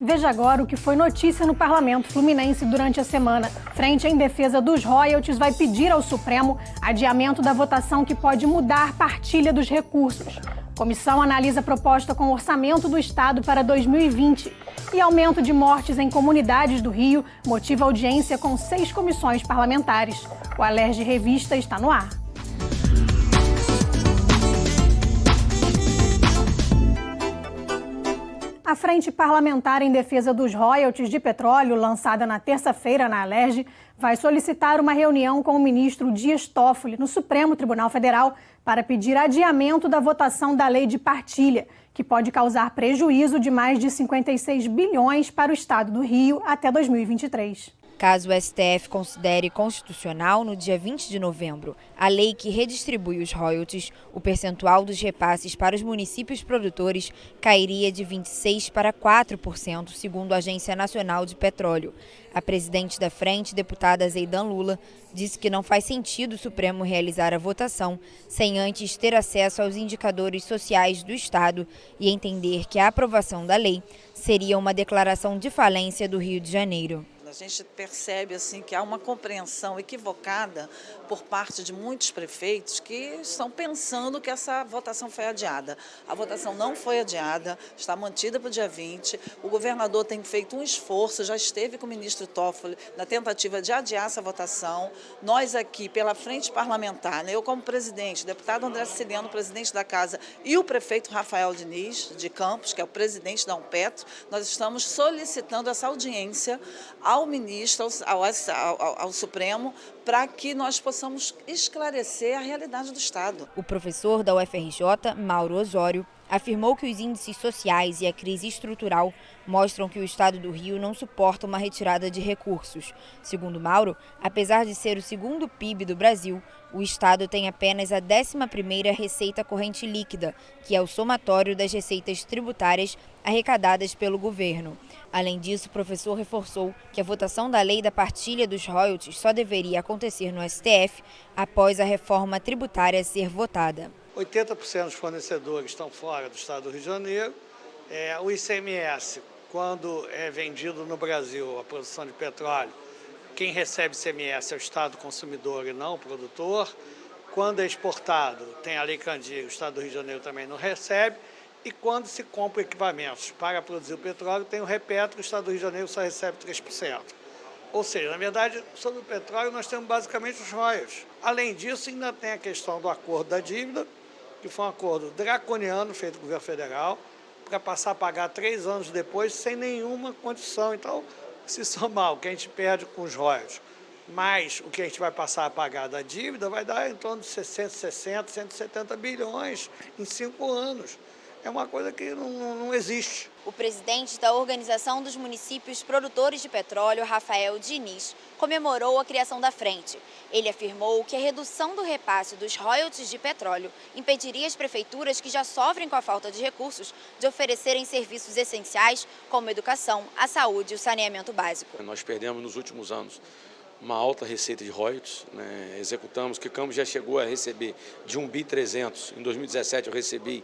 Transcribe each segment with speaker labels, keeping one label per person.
Speaker 1: Veja agora o que foi notícia no Parlamento Fluminense durante a semana. Frente em defesa dos royalties vai pedir ao Supremo adiamento da votação que pode mudar partilha dos recursos. Comissão analisa proposta com orçamento do Estado para 2020. E aumento de mortes em comunidades do Rio motiva audiência com 6 comissões parlamentares. O Alerj Revista está no ar. A Frente Parlamentar em Defesa dos Royalties de Petróleo, lançada na terça-feira na Alerj, vai solicitar uma reunião com o ministro Dias Toffoli no Supremo Tribunal Federal para pedir adiamento da votação da lei de partilha, que pode causar prejuízo de mais de 56 bilhões para o Estado do Rio até 2023.
Speaker 2: Caso o STF considere constitucional, no dia 20 de novembro, a lei que redistribui os royalties, o percentual dos repasses para os municípios produtores cairia de 26% para 4%, segundo a Agência Nacional de Petróleo. A presidente da frente, deputada Zeydan Lula, disse que não faz sentido o Supremo realizar a votação sem antes ter acesso aos indicadores sociais do Estado e entender que a aprovação da lei seria uma declaração de falência do Rio de Janeiro.
Speaker 3: A gente percebe assim, que há uma compreensão equivocada por parte de muitos prefeitos que estão pensando que essa votação foi adiada. A votação não foi adiada, está mantida para o dia 20. O governador tem feito um esforço, já esteve com o ministro Toffoli na tentativa de adiar essa votação. Nós aqui, pela frente parlamentar, eu como presidente, o deputado André Siciliano, presidente da Casa, e o prefeito Rafael Diniz, de Campos, que é o presidente da Unpetro, nós estamos solicitando essa audiência ao ministro, ao Supremo, para que nós possamos esclarecer a realidade do Estado.
Speaker 2: O professor da UFRJ, Mauro Osório, afirmou que os índices sociais e a crise estrutural mostram que o Estado do Rio não suporta uma retirada de recursos. Segundo Mauro, apesar de ser o segundo PIB do Brasil, o Estado tem apenas a 11ª receita corrente líquida, que é o somatório das receitas tributárias arrecadadas pelo governo. Além disso, o professor reforçou que a votação da lei da partilha dos royalties só deveria acontecer no STF após a reforma tributária ser votada.
Speaker 4: 80% dos fornecedores estão fora do Estado do Rio de Janeiro. O ICMS, quando é vendido no Brasil a produção de petróleo, quem recebe ICMS é o Estado consumidor e não o produtor. Quando é exportado, tem a Lei Candir, o Estado do Rio de Janeiro também não recebe. E quando se compra equipamentos para produzir o petróleo, tem o Repetro, o Estado do Rio de Janeiro só recebe 3%. Ou seja, na verdade, sobre o petróleo nós temos basicamente os royalties. Além disso, ainda tem a questão do acordo da dívida, que foi um acordo draconiano feito com o governo federal, para passar a pagar 3 anos depois sem nenhuma condição. Então, se somar o que a gente perde com os royalties, mais o que a gente vai passar a pagar da dívida, vai dar em torno de 60, 170 bilhões em 5 anos. É uma coisa que não existe.
Speaker 2: O presidente da Organização dos Municípios Produtores de Petróleo, Rafael Diniz, comemorou a criação da frente. Ele afirmou que a redução do repasse dos royalties de petróleo impediria as prefeituras que já sofrem com a falta de recursos de oferecerem serviços essenciais como educação, a saúde e o saneamento básico.
Speaker 5: Nós perdemos nos últimos anos uma alta receita de royalties, executamos, que o Campos já chegou a receber de 1.300 bi. Em 2017 eu recebi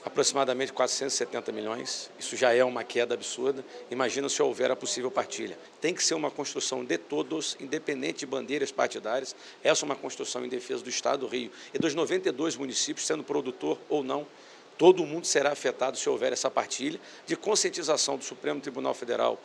Speaker 5: aproximadamente 470 milhões, isso já é uma queda absurda. Imagina se houver a possível partilha. Tem que ser uma construção de todos, independente de bandeiras partidárias. Essa é uma construção em defesa do Estado do Rio e dos 92 municípios, sendo produtor ou não. Todo mundo será afetado se houver essa partilha de conscientização do Supremo Tribunal Federal,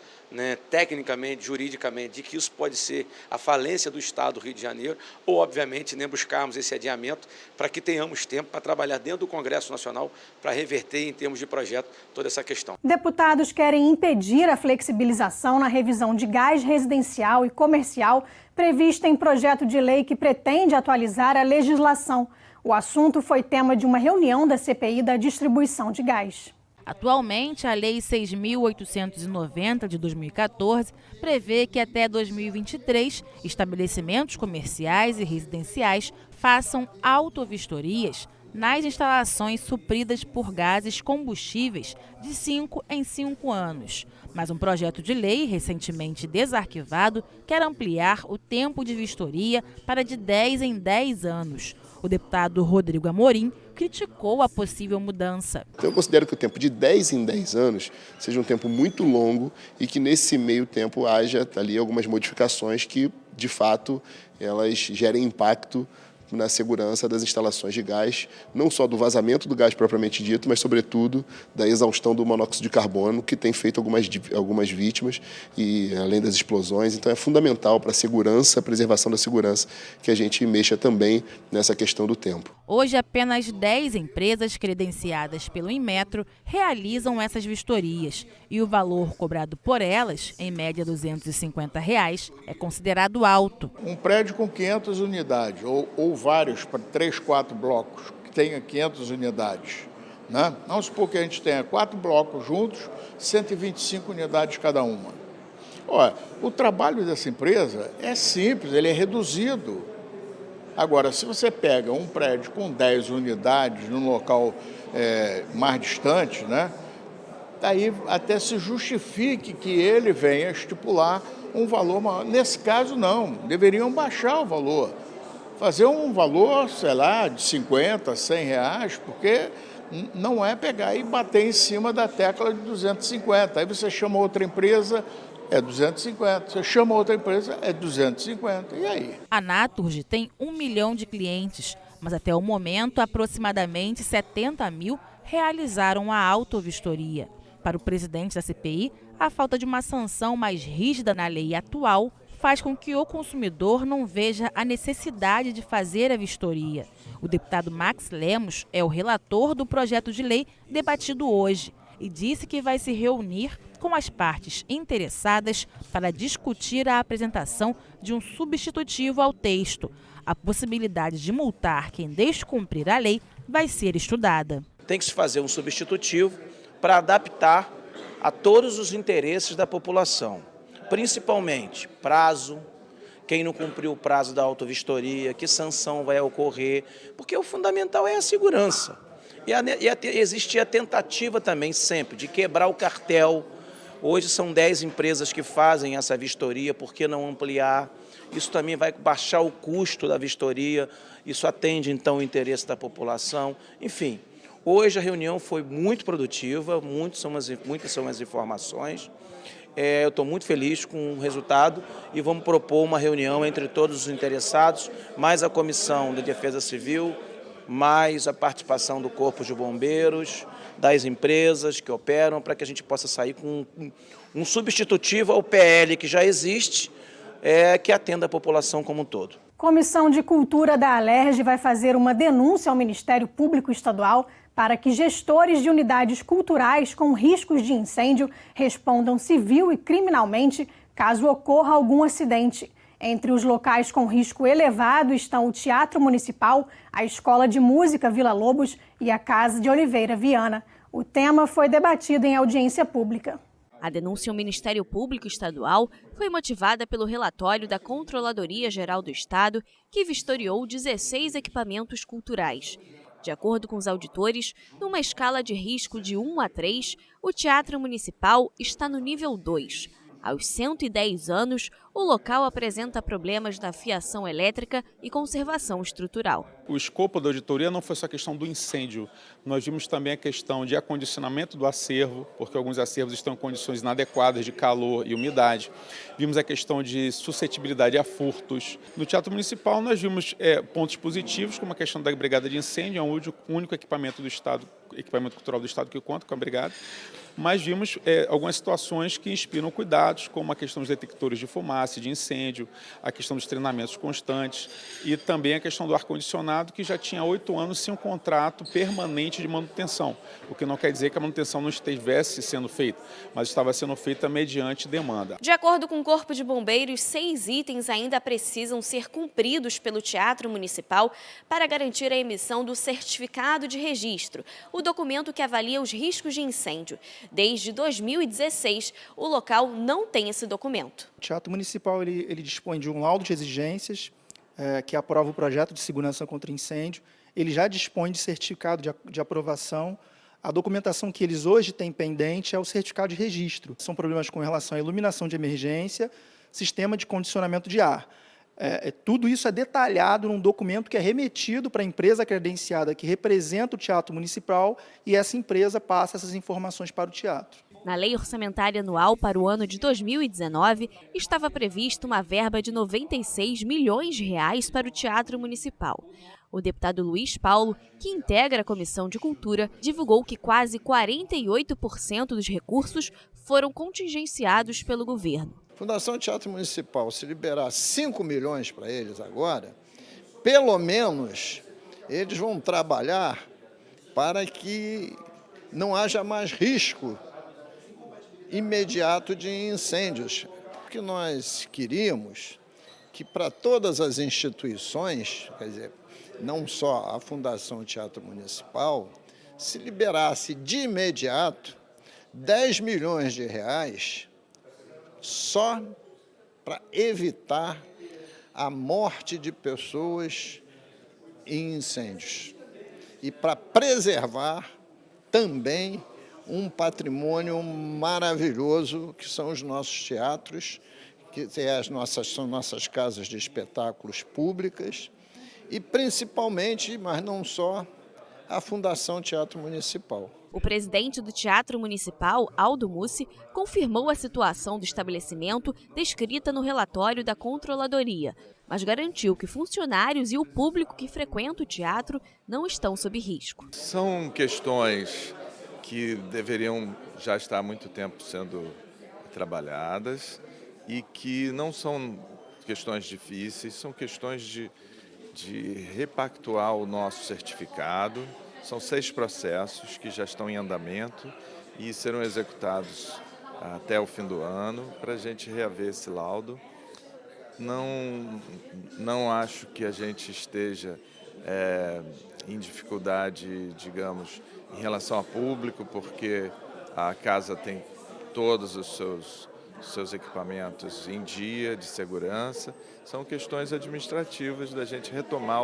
Speaker 5: tecnicamente, juridicamente, de que isso pode ser a falência do Estado do Rio de Janeiro, ou, obviamente, buscarmos esse adiamento para que tenhamos tempo para trabalhar dentro do Congresso Nacional para reverter, em termos de projeto, toda essa questão.
Speaker 1: Deputados querem impedir a flexibilização na revisão de gás residencial e comercial prevista em projeto de lei que pretende atualizar a legislação. O assunto foi tema de uma reunião da CPI da distribuição de gás.
Speaker 6: Atualmente, a Lei 6.890 de 2014 prevê que até 2023, estabelecimentos comerciais e residenciais façam autovistorias nas instalações supridas por gases combustíveis de 5 em 5 anos. Mas um projeto de lei, recentemente desarquivado, quer ampliar o tempo de vistoria para de 10 em 10 anos. O deputado Rodrigo Amorim criticou a possível mudança.
Speaker 7: Então eu considero que o tempo de 10 em 10 anos seja um tempo muito longo e que nesse meio tempo haja ali algumas modificações que, de fato, elas gerem impacto na segurança das instalações de gás, não só do vazamento do gás propriamente dito, mas, sobretudo, da exaustão do monóxido de carbono, que tem feito algumas vítimas, e além das explosões. Então, é fundamental para a segurança, a preservação da segurança, que a gente mexa também nessa questão do tempo.
Speaker 6: Hoje, apenas 10 empresas credenciadas pelo Inmetro realizam essas vistorias e o valor cobrado por elas, em média R$ 250, é considerado alto.
Speaker 8: Um prédio com 500 unidades, ou vários, para 3, 4 blocos, que tenha 500 unidades, né? Vamos supor que a gente tenha 4 blocos juntos, 125 unidades cada uma. Olha, o trabalho dessa empresa é simples, ele é reduzido. Agora, se você pega um prédio com 10 unidades num local mais distante, né? Daí até se justifique que ele venha estipular um valor maior. Nesse caso, não, deveriam baixar o valor. Fazer um valor, sei lá, de 50, 100 reais, porque não é pegar e bater em cima da tecla de 250. Aí você chama outra empresa, é 250. Você chama outra empresa, é 250. E aí?
Speaker 6: A Naturgy tem 1 milhão de clientes, mas até o momento, aproximadamente 70 mil realizaram a autovistoria. Para o presidente da CPI, a falta de uma sanção mais rígida na lei atual faz com que o consumidor não veja a necessidade de fazer a vistoria. O deputado Max Lemos é o relator do projeto de lei debatido hoje e disse que vai se reunir com as partes interessadas para discutir a apresentação de um substitutivo ao texto. A possibilidade de multar quem descumprir a lei vai ser estudada.
Speaker 9: Tem que se fazer um substitutivo para adaptar a todos os interesses da população. Principalmente prazo, quem não cumpriu o prazo da autovistoria, que sanção vai ocorrer, porque o fundamental é a segurança. Existe a tentativa também sempre de quebrar o cartel. Hoje são 10 empresas que fazem essa vistoria, por que não ampliar? Isso também vai baixar o custo da vistoria, isso atende então o interesse da população, enfim. Hoje a reunião foi muito produtiva, muitas são as informações. Eu estou muito feliz com o resultado e vamos propor uma reunião entre todos os interessados, mais a Comissão de Defesa Civil, mais a participação do Corpo de Bombeiros, das empresas que operam, para que a gente possa sair com um substitutivo ao PL que já existe, que atenda a população como um todo.
Speaker 1: Comissão de Cultura da Alerj vai fazer uma denúncia ao Ministério Público Estadual para que gestores de unidades culturais com riscos de incêndio respondam civil e criminalmente caso ocorra algum acidente. Entre os locais com risco elevado estão o Teatro Municipal, a Escola de Música Vila Lobos e a Casa de Oliveira Viana. O tema foi debatido em audiência pública.
Speaker 10: A denúncia ao Ministério Público Estadual foi motivada pelo relatório da Controladoria Geral do Estado, que vistoriou 16 equipamentos culturais. De acordo com os auditores, numa escala de risco de 1 a 3, o Teatro Municipal está no nível 2. Aos 110 anos, o local apresenta problemas na fiação elétrica e conservação estrutural.
Speaker 11: O escopo da auditoria não foi só a questão do incêndio. Nós vimos também a questão de acondicionamento do acervo, porque alguns acervos estão em condições inadequadas de calor e umidade. Vimos a questão de suscetibilidade a furtos. No Teatro Municipal, nós vimos pontos positivos, como a questão da brigada de incêndio, é o único equipamento do Estado, equipamento cultural do Estado que conta com a brigada. Mas vimos algumas situações que inspiram cuidados, como a questão dos detectores de fumaça, de incêndio, a questão dos treinamentos constantes e também a questão do ar-condicionado, que já tinha 8 anos sem um contrato permanente de manutenção, o que não quer dizer que a manutenção não estivesse sendo feita, mas estava sendo feita mediante demanda.
Speaker 10: De acordo com o Corpo de Bombeiros, 6 itens ainda precisam ser cumpridos pelo Teatro Municipal para garantir a emissão do certificado de registro, o documento que avalia os riscos de incêndio. Desde 2016, o local não tem esse documento.
Speaker 12: O Teatro Municipal ele dispõe de um laudo de exigências que aprova o projeto de segurança contra incêndio. Ele já dispõe de certificado de aprovação A documentação que eles hoje têm pendente é o certificado de registro. São problemas com relação à iluminação de emergência, sistema de condicionamento de ar. Tudo isso é detalhado num documento que é remetido para a empresa credenciada que representa o Teatro Municipal e essa empresa passa essas informações para o teatro.
Speaker 10: Na Lei Orçamentária Anual para o ano de 2019, estava prevista uma verba de R$ 96 milhões para o Teatro Municipal. O deputado Luiz Paulo, que integra a Comissão de Cultura, divulgou que quase 48% dos recursos foram contingenciados pelo governo.
Speaker 13: Fundação Teatro Municipal, se liberar 5 milhões para eles agora, pelo menos eles vão trabalhar para que não haja mais risco imediato de incêndios. Porque nós queríamos que para todas as instituições, quer dizer, não só a Fundação Teatro Municipal, se liberasse de imediato 10 milhões de reais só para evitar a morte de pessoas em incêndios e para preservar também um patrimônio maravilhoso que são os nossos teatros, que são nossas casas de espetáculos públicas e principalmente, mas não só, a Fundação Teatro Municipal.
Speaker 10: O presidente do Teatro Municipal, Aldo Mussi, confirmou a situação do estabelecimento descrita no relatório da Controladoria, mas garantiu que funcionários e o público que frequenta o teatro não estão sob risco.
Speaker 14: São questões que deveriam já estar há muito tempo sendo trabalhadas e que não são questões difíceis, são questões de repactuar o nosso certificado. São 6 processos que já estão em andamento e serão executados até o fim do ano para a gente reaver esse laudo. Não acho que a gente esteja em dificuldade, digamos, em relação ao público, porque a casa tem todos os seus equipamentos em dia de segurança. São questões administrativas da gente retomar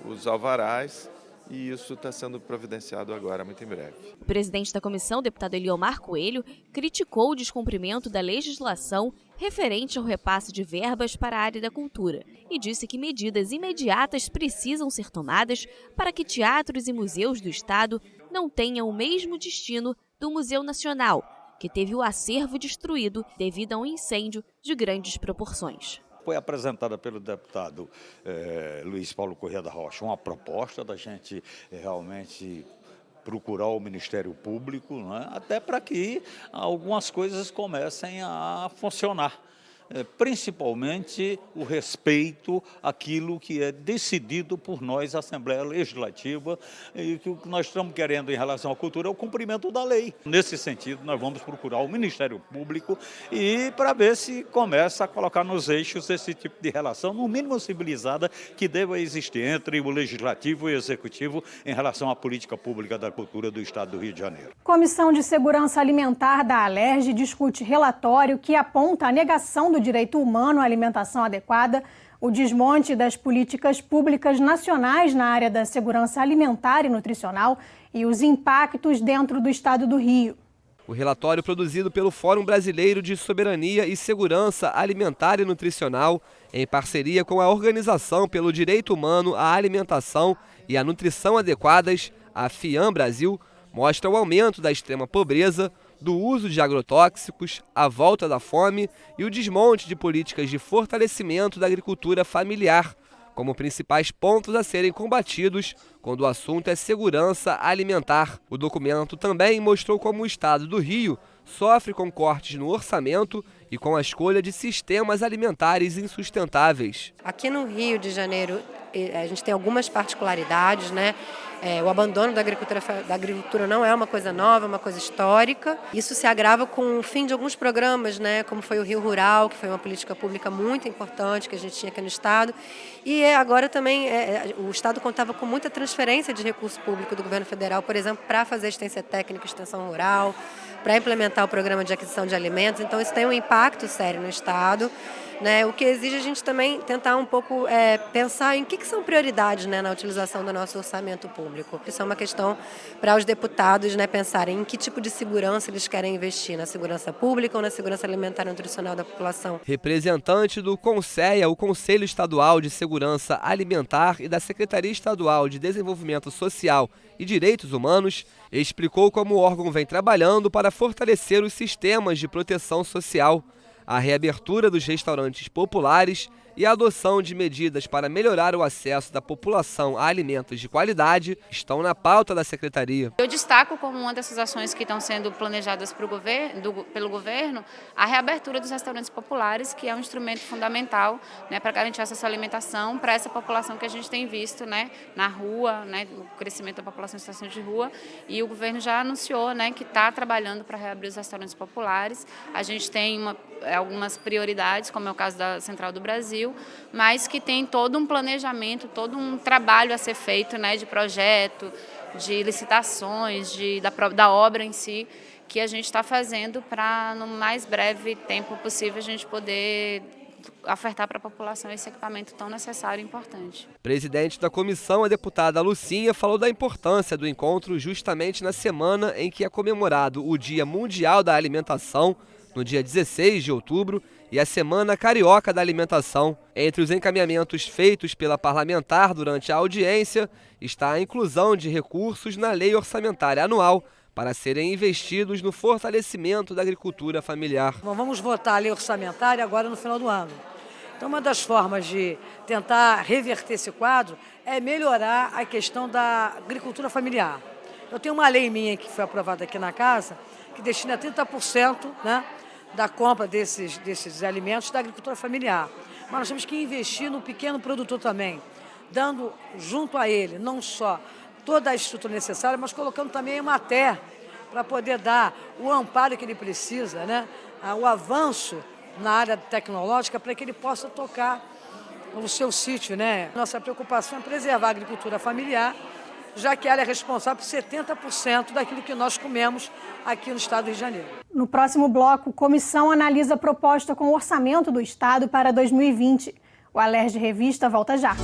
Speaker 14: os alvarás. E isso está sendo providenciado agora, muito em breve.
Speaker 10: O presidente da comissão, deputado Eliomar Coelho, criticou o descumprimento da legislação referente ao repasse de verbas para a área da cultura e disse que medidas imediatas precisam ser tomadas para que teatros e museus do Estado não tenham o mesmo destino do Museu Nacional, que teve o acervo destruído devido a um incêndio de grandes proporções.
Speaker 15: Foi apresentada pelo deputado Luiz Paulo Corrêa da Rocha uma proposta da gente realmente procurar o Ministério Público, né, até para que algumas coisas comecem a funcionar. Principalmente o respeito àquilo que é decidido por nós, a Assembleia Legislativa, e que o que nós estamos querendo em relação à cultura é o cumprimento da lei. Nesse sentido, nós vamos procurar o Ministério Público e para ver se começa a colocar nos eixos esse tipo de relação, no mínimo civilizada, que deva existir entre o Legislativo e o Executivo em relação à política pública da cultura do Estado do Rio de Janeiro.
Speaker 1: Comissão de Segurança Alimentar da Alerj discute relatório que aponta a negação do direito humano à alimentação adequada, o desmonte das políticas públicas nacionais na área da segurança alimentar e nutricional e os impactos dentro do Estado do Rio.
Speaker 16: O relatório produzido pelo Fórum Brasileiro de Soberania e Segurança Alimentar e Nutricional, em parceria com a Organização pelo Direito Humano à Alimentação e à Nutrição Adequadas, a FIAM Brasil, mostra o aumento da extrema pobreza, do uso de agrotóxicos, a volta da fome e o desmonte de políticas de fortalecimento da agricultura familiar, como principais pontos a serem combatidos quando o assunto é segurança alimentar. O documento também mostrou como o Estado do Rio sofre com cortes no orçamento e com a escolha de sistemas alimentares insustentáveis.
Speaker 17: Aqui no Rio de Janeiro, a gente tem algumas particularidades, né? O abandono da agricultura não é uma coisa nova, é uma coisa histórica. Isso se agrava com o fim de alguns programas, né, como foi o Rio Rural, que foi uma política pública muito importante que a gente tinha aqui no Estado. E agora também o Estado contava com muita transferência de recurso público do governo federal, por exemplo, para fazer assistência técnica, extensão rural, para implementar o programa de aquisição de alimentos. Então isso tem um impacto sério no Estado. né? O que exige a gente também tentar um pouco pensar em que são prioridades, né, na utilização do nosso orçamento público. Isso é uma questão para os deputados, né, pensarem em que tipo de segurança eles querem investir, na segurança pública ou na segurança alimentar e nutricional da população.
Speaker 16: Representante do CONSEA, o Conselho Estadual de Segurança Alimentar, e da Secretaria Estadual de Desenvolvimento Social e Direitos Humanos, explicou como o órgão vem trabalhando para fortalecer os sistemas de proteção social, a reabertura dos restaurantes populares e a adoção de medidas para melhorar o acesso da população a alimentos de qualidade estão na pauta da Secretaria.
Speaker 18: Eu destaco como uma dessas ações que estão sendo planejadas pelo governo a reabertura dos restaurantes populares, que é um instrumento fundamental, né, para garantir acesso à alimentação para essa população que a gente tem visto, né, na rua, né, o crescimento da população em situação de rua, e o governo já anunciou, né, que está trabalhando para reabrir os restaurantes populares. A gente tem algumas prioridades, como é o caso da Central do Brasil, mas que tem todo um planejamento, todo um trabalho a ser feito, né, de projeto, de licitações, da obra em si, que a gente está fazendo para, no mais breve tempo possível, a gente poder ofertar para a população esse equipamento tão necessário e importante.
Speaker 16: Presidente da comissão, a deputada Lucinha, falou da importância do encontro justamente na semana em que é comemorado o Dia Mundial da Alimentação, no dia 16 de outubro, e a Semana Carioca da Alimentação. Entre os encaminhamentos feitos pela parlamentar durante a audiência está a inclusão de recursos na Lei Orçamentária Anual para serem investidos no fortalecimento da agricultura familiar.
Speaker 19: Bom, vamos votar a Lei Orçamentária agora no final do ano. Então, uma das formas de tentar reverter esse quadro é melhorar a questão da agricultura familiar. Eu tenho uma lei minha que foi aprovada aqui na casa que destina 30%, né, da compra desses alimentos da agricultura familiar. Mas nós temos que investir no pequeno produtor também, dando junto a ele não só toda a estrutura necessária, mas colocando também a Emater para poder dar o amparo que ele precisa, né, o avanço na área tecnológica para que ele possa tocar no seu sítio, né? Nossa preocupação é preservar a agricultura familiar, já que ela é responsável por 70% daquilo que nós comemos aqui no estado do Rio de Janeiro.
Speaker 1: No próximo bloco, a comissão analisa a proposta com o orçamento do estado para 2020. O Alerj Revista volta já.